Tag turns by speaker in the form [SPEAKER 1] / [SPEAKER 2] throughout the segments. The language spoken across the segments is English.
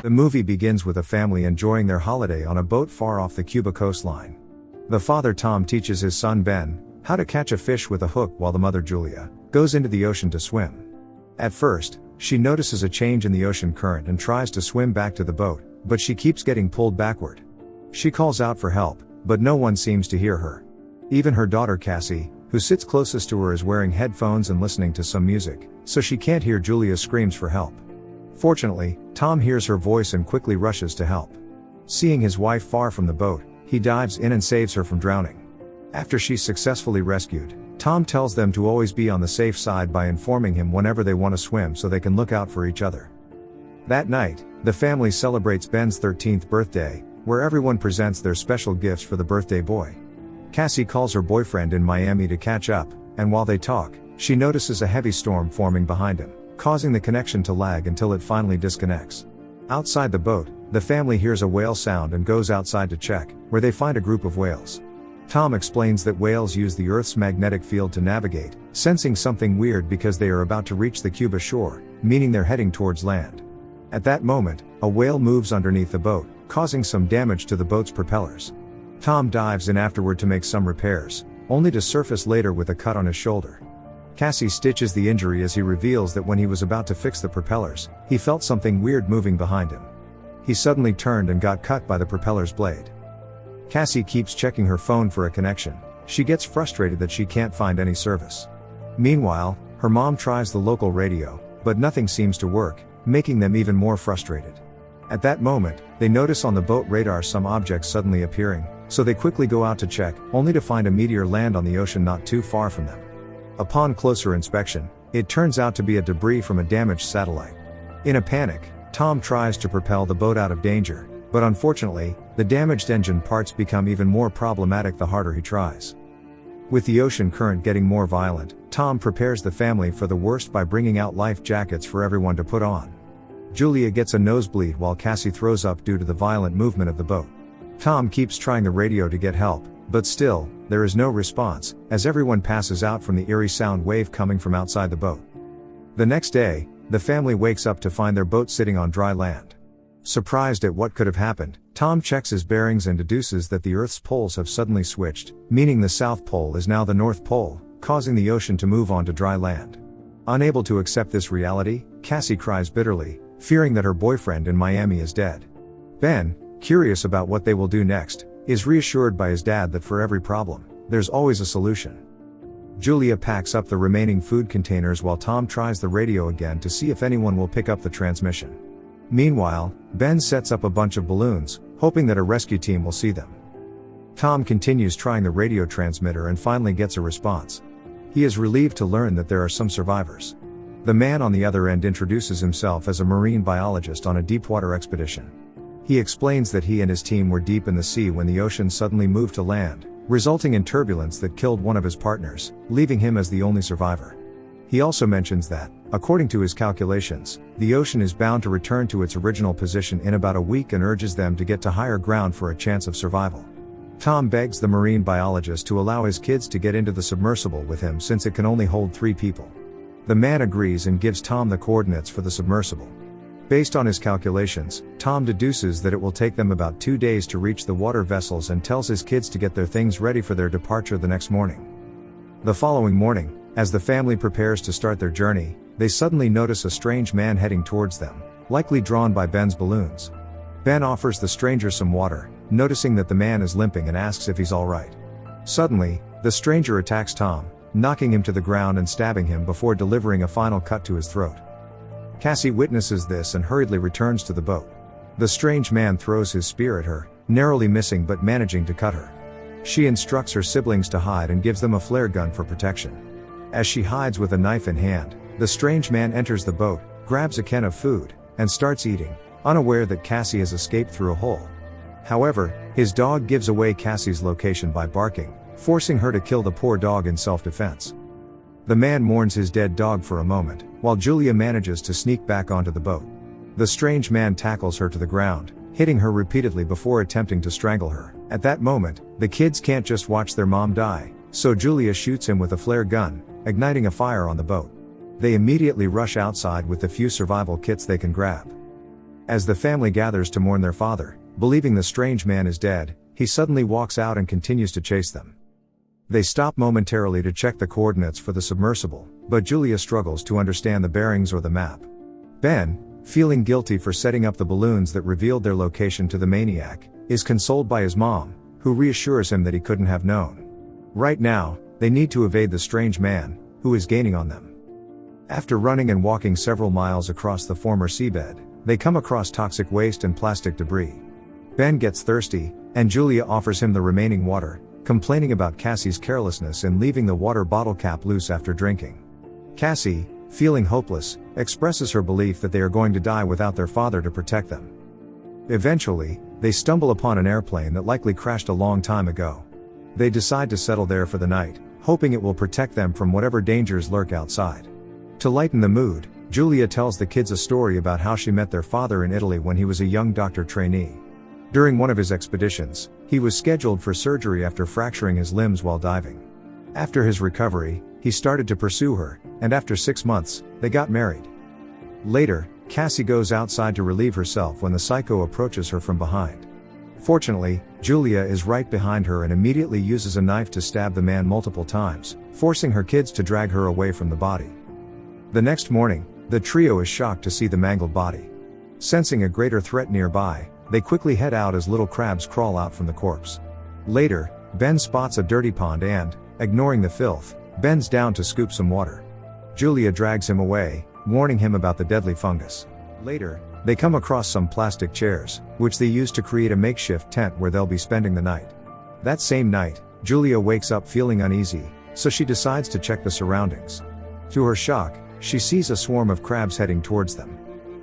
[SPEAKER 1] The movie begins with a family enjoying their holiday on a boat far off the Cuba coastline. The father Tom teaches his son Ben how to catch a fish with a hook while the mother Julia goes into the ocean to swim. At first, she notices a change in the ocean current and tries to swim back to the boat, but she keeps getting pulled backward. She calls out for help, but no one seems to hear her. Even her daughter Cassie, who sits closest to her, is wearing headphones and listening to some music, so she can't hear Julia's screams for help. Fortunately, Tom hears her voice and quickly rushes to help. Seeing his wife far from the boat, he dives in and saves her from drowning. After she's successfully rescued, Tom tells them to always be on the safe side by informing him whenever they want to swim so they can look out for each other. That night, the family celebrates Ben's 13th birthday, where everyone presents their special gifts for the birthday boy. Cassie calls her boyfriend in Miami to catch up, and while they talk, she notices a heavy storm forming behind him, causing the connection to lag until it finally disconnects. Outside the boat, the family hears a whale sound and goes outside to check, where they find a group of whales. Tom explains that whales use the Earth's magnetic field to navigate, sensing something weird because they are about to reach the Cuba shore, meaning they're heading towards land. At that moment, a whale moves underneath the boat, causing some damage to the boat's propellers. Tom dives in afterward to make some repairs, only to surface later with a cut on his shoulder. Cassie stitches the injury as he reveals that when he was about to fix the propellers, he felt something weird moving behind him. He suddenly turned and got cut by the propeller's blade. Cassie keeps checking her phone for a connection. She gets frustrated that she can't find any service. Meanwhile, her mom tries the local radio, but nothing seems to work, making them even more frustrated. At that moment, they notice on the boat radar some objects suddenly appearing, so they quickly go out to check, only to find a meteor land on the ocean not too far from them. Upon closer inspection, it turns out to be a debris from a damaged satellite. In a panic, Tom tries to propel the boat out of danger, but unfortunately, the damaged engine parts become even more problematic the harder he tries. With the ocean current getting more violent, Tom prepares the family for the worst by bringing out life jackets for everyone to put on. Julia gets a nosebleed while Cassie throws up due to the violent movement of the boat. Tom keeps trying the radio to get help, but still, there is no response, as everyone passes out from the eerie sound wave coming from outside the boat. The next day, the family wakes up to find their boat sitting on dry land. Surprised at what could have happened, Tom checks his bearings and deduces that the Earth's poles have suddenly switched, meaning the South Pole is now the North Pole, causing the ocean to move onto dry land. Unable to accept this reality, Cassie cries bitterly, fearing that her boyfriend in Miami is dead. Ben, curious about what they will do next, is reassured by his dad that for every problem, there's always a solution. Julia packs up the remaining food containers while Tom tries the radio again to see if anyone will pick up the transmission. Meanwhile, Ben sets up a bunch of balloons, hoping that a rescue team will see them. Tom continues trying the radio transmitter and finally gets a response. He is relieved to learn that there are some survivors. The man on the other end introduces himself as a marine biologist on a deepwater expedition. He explains that he and his team were deep in the sea when the ocean suddenly moved to land, resulting in turbulence that killed one of his partners, leaving him as the only survivor. He also mentions that, according to his calculations, the ocean is bound to return to its original position in about a week and urges them to get to higher ground for a chance of survival. Tom begs the marine biologist to allow his kids to get into the submersible with him since it can only hold 3 people. The man agrees and gives Tom the coordinates for the submersible. Based on his calculations, Tom deduces that it will take them about 2 days to reach the water vessels and tells his kids to get their things ready for their departure the next morning. The following morning, as the family prepares to start their journey, they suddenly notice a strange man heading towards them, likely drawn by Ben's balloons. Ben offers the stranger some water, noticing that the man is limping and asks if he's alright. Suddenly, the stranger attacks Tom, knocking him to the ground and stabbing him before delivering a final cut to his throat. Cassie witnesses this and hurriedly returns to the boat. The strange man throws his spear at her, narrowly missing but managing to cut her. She instructs her siblings to hide and gives them a flare gun for protection. As she hides with a knife in hand, the strange man enters the boat, grabs a can of food, and starts eating, unaware that Cassie has escaped through a hole. However, his dog gives away Cassie's location by barking, forcing her to kill the poor dog in self-defense. The man mourns his dead dog for a moment, while Julia manages to sneak back onto the boat. The strange man tackles her to the ground, hitting her repeatedly before attempting to strangle her. At that moment, the kids can't just watch their mom die, so Julia shoots him with a flare gun, igniting a fire on the boat. They immediately rush outside with the few survival kits they can grab. As the family gathers to mourn their father, believing the strange man is dead, he suddenly walks out and continues to chase them. They stop momentarily to check the coordinates for the submersible, but Julia struggles to understand the bearings or the map. Ben, feeling guilty for setting up the balloons that revealed their location to the maniac, is consoled by his mom, who reassures him that he couldn't have known. Right now, they need to evade the strange man, who is gaining on them. After running and walking several miles across the former seabed, they come across toxic waste and plastic debris. Ben gets thirsty, and Julia offers him the remaining water, complaining about Cassie's carelessness in leaving the water bottle cap loose after drinking. Cassie, feeling hopeless, expresses her belief that they are going to die without their father to protect them. Eventually, they stumble upon an airplane that likely crashed a long time ago. They decide to settle there for the night, hoping it will protect them from whatever dangers lurk outside. To lighten the mood, Julia tells the kids a story about how she met their father in Italy when he was a young doctor trainee. During one of his expeditions, he was scheduled for surgery after fracturing his limbs while diving. After his recovery, he started to pursue her, and after 6 months, they got married. Later, Cassie goes outside to relieve herself when the psycho approaches her from behind. Fortunately, Julia is right behind her and immediately uses a knife to stab the man multiple times, forcing her kids to drag her away from the body. The next morning, the trio is shocked to see the mangled body. Sensing a greater threat nearby, they quickly head out as little crabs crawl out from the corpse. Later, Ben spots a dirty pond and, ignoring the filth, bends down to scoop some water. Julia drags him away, warning him about the deadly fungus. Later, they come across some plastic chairs, which they use to create a makeshift tent where they'll be spending the night. That same night, Julia wakes up feeling uneasy, so she decides to check the surroundings. To her shock, she sees a swarm of crabs heading towards them.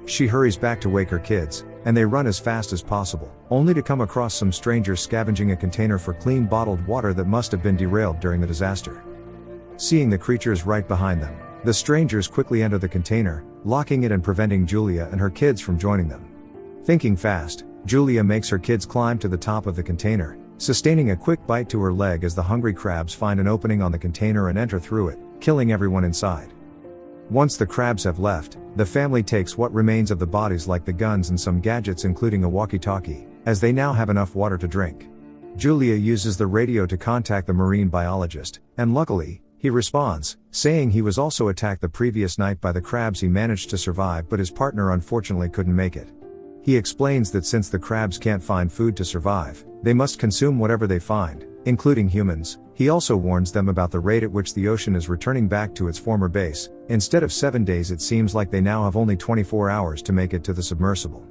[SPEAKER 1] She hurries back to wake her kids, and they run as fast as possible, only to come across some strangers scavenging a container for clean bottled water that must have been derailed during the disaster. Seeing the creatures right behind them, the strangers quickly enter the container, locking it and preventing Julia and her kids from joining them. Thinking fast, Julia makes her kids climb to the top of the container, sustaining a quick bite to her leg as the hungry crabs find an opening on the container and enter through it, killing everyone inside. Once the crabs have left, the family takes what remains of the bodies like the guns and some gadgets including a walkie-talkie, as they now have enough water to drink. Julia uses the radio to contact the marine biologist, and luckily, he responds, saying he was also attacked the previous night by the crabs. He managed to survive but his partner unfortunately couldn't make it. He explains that since the crabs can't find food to survive, they must consume whatever they find, including humans. He also warns them about the rate at which the ocean is returning back to its former base. Instead of 7 days, it seems like they now have only 24 hours to make it to the submersible.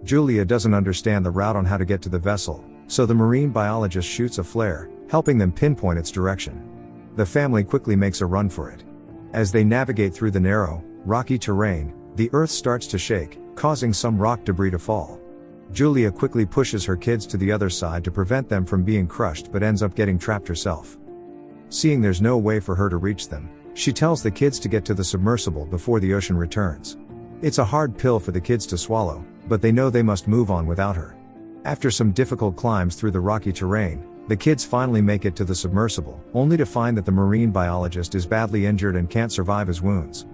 [SPEAKER 1] Julia doesn't understand the route on how to get to the vessel, so the marine biologist shoots a flare, helping them pinpoint its direction. The family quickly makes a run for it. As they navigate through the narrow, rocky terrain, the earth starts to shake, causing some rock debris to fall. Julia quickly pushes her kids to the other side to prevent them from being crushed but ends up getting trapped herself. Seeing there's no way for her to reach them, she tells the kids to get to the submersible before the ocean returns. It's a hard pill for the kids to swallow, but they know they must move on without her. After some difficult climbs through the rocky terrain, the kids finally make it to the submersible, only to find that the marine biologist is badly injured and can't survive his wounds.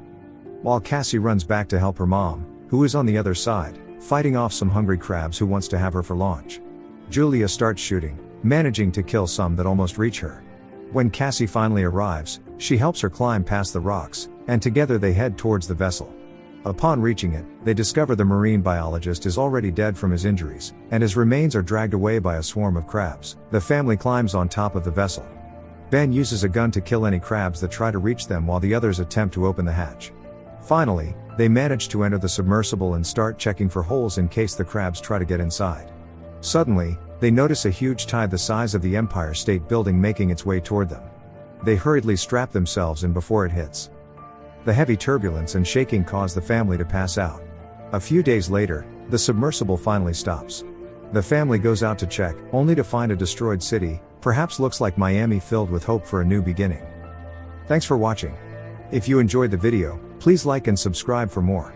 [SPEAKER 1] While Cassie runs back to help her mom, who is on the other side, fighting off some hungry crabs who wants to have her for lunch. Julia starts shooting, managing to kill some that almost reach her. When Cassie finally arrives, she helps her climb past the rocks, and together they head towards the vessel. Upon reaching it, they discover the marine biologist is already dead from his injuries, and his remains are dragged away by a swarm of crabs. The family climbs on top of the vessel. Ben uses a gun to kill any crabs that try to reach them while the others attempt to open the hatch. Finally, they manage to enter the submersible and start checking for holes in case the crabs try to get inside. Suddenly, they notice a huge tide the size of the Empire State Building making its way toward them. They hurriedly strap themselves in before it hits. The heavy turbulence and shaking cause the family to pass out. A few days later, the submersible finally stops. The family goes out to check, only to find a destroyed city, perhaps looks like Miami, filled with hope for a new beginning. Thanks for watching. If you enjoyed the video, please like and subscribe for more.